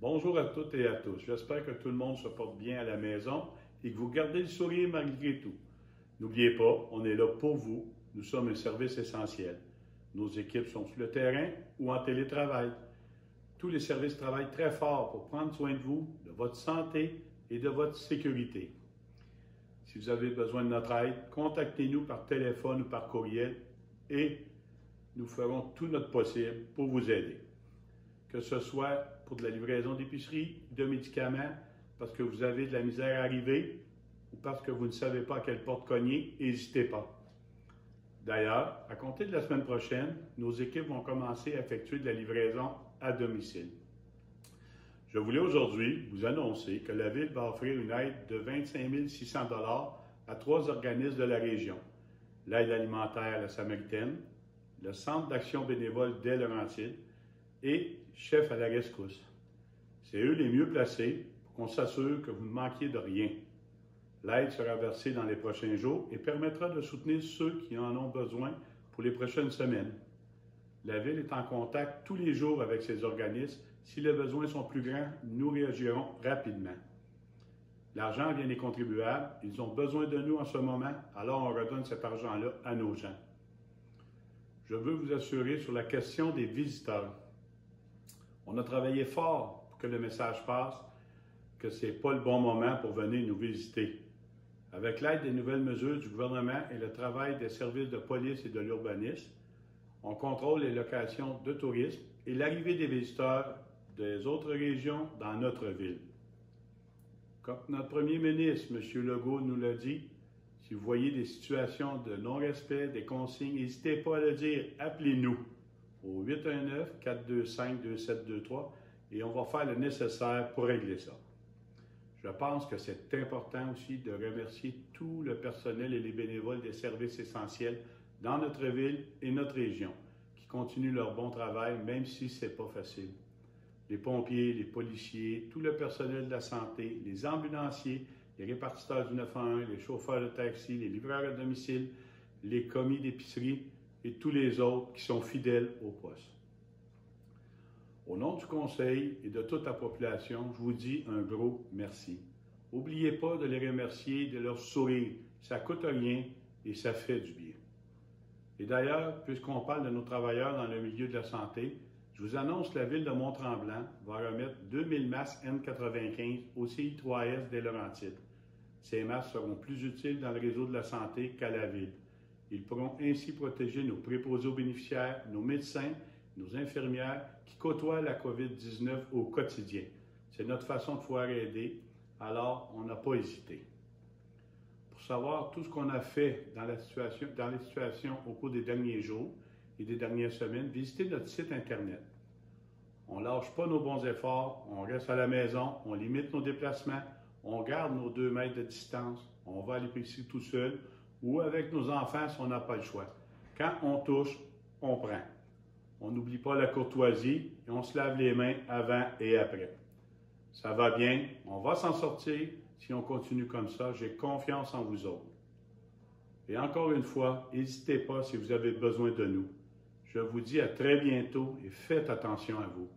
Bonjour à toutes et à tous. J'espère que tout le monde se porte bien à la maison et que vous gardez le sourire malgré tout. N'oubliez pas, on est là pour vous. Nous sommes un service essentiel. Nos équipes sont sur le terrain ou en télétravail. Tous les services travaillent très fort pour prendre soin de vous, de votre santé et de votre sécurité. Si vous avez besoin de notre aide, contactez-nous par téléphone ou par courriel et nous ferons tout notre possible pour vous aider. Que ce soit pour de la livraison d'épicerie, de médicaments, parce que vous avez de la misère à arriver ou parce que vous ne savez pas à quelle porte cogner, n'hésitez pas. D'ailleurs, à compter de la semaine prochaine, nos équipes vont commencer à effectuer de la livraison à domicile. Je voulais aujourd'hui vous annoncer que la Ville va offrir une aide de 25 600 $ à 3 organismes de la région. L'aide alimentaire La Samaritaine, le Centre d'action bénévole des Laurentides et Chef à la rescousse. C'est eux les mieux placés pour qu'on s'assure que vous ne manquiez de rien. L'aide sera versée dans les prochains jours et permettra de soutenir ceux qui en ont besoin pour les prochaines semaines. La Ville est en contact tous les jours avec ces organismes. Si les besoins sont plus grands, nous réagirons rapidement. L'argent vient des contribuables. Ils ont besoin de nous en ce moment, alors on redonne cet argent-là à nos gens. Je veux vous assurer sur la question des visiteurs. On a travaillé fort pour que le message passe que ce n'est pas le bon moment pour venir nous visiter. Avec l'aide des nouvelles mesures du gouvernement et le travail des services de police et de l'urbanisme, on contrôle les locations de tourisme et l'arrivée des visiteurs des autres régions dans notre ville. Comme notre premier ministre, M. Legault, nous l'a dit, si vous voyez des situations de non-respect des consignes, n'hésitez pas à le dire. Appelez-nous au 819-425-2723 et on va faire le nécessaire pour régler ça. Je pense que c'est important aussi de remercier tout le personnel et les bénévoles des services essentiels dans notre ville et notre région qui continuent leur bon travail, même si ce n'est pas facile. Les pompiers, les policiers, tout le personnel de la santé, les ambulanciers, les répartiteurs du 911, les chauffeurs de taxi, les livreurs à domicile, les commis d'épicerie et tous les autres qui sont fidèles au poste. Au nom du Conseil et de toute la population, je vous dis un gros merci. N'oubliez pas de les remercier, de leur sourire. Ça ne coûte rien et ça fait du bien. Et d'ailleurs, puisqu'on parle de nos travailleurs dans le milieu de la santé, je vous annonce que la Ville de Mont-Tremblant va remettre 2000 masques N95 au CI3S des Laurentides. Ces masques seront plus utiles dans le réseau de la santé qu'à la Ville. Ils pourront ainsi protéger nos préposés aux bénéficiaires, nos médecins, nos infirmières qui côtoient la COVID-19 au quotidien. C'est notre façon de pouvoir aider, alors on n'a pas hésité. Pour savoir tout ce qu'on a fait dans les situations au cours des derniers jours et des dernières semaines, visitez notre site Internet. On ne lâche pas nos bons efforts, on reste à la maison, on limite nos déplacements, on garde nos 2 mètres de distance, on va à l'épicerie tout seul ou avec nos enfants si on n'a pas le choix. Quand on touche, on prend. On n'oublie pas la courtoisie et on se lave les mains avant et après. Ça va bien, on va s'en sortir si on continue comme ça. J'ai confiance en vous autres. Et encore une fois, n'hésitez pas si vous avez besoin de nous. Je vous dis à très bientôt et faites attention à vous.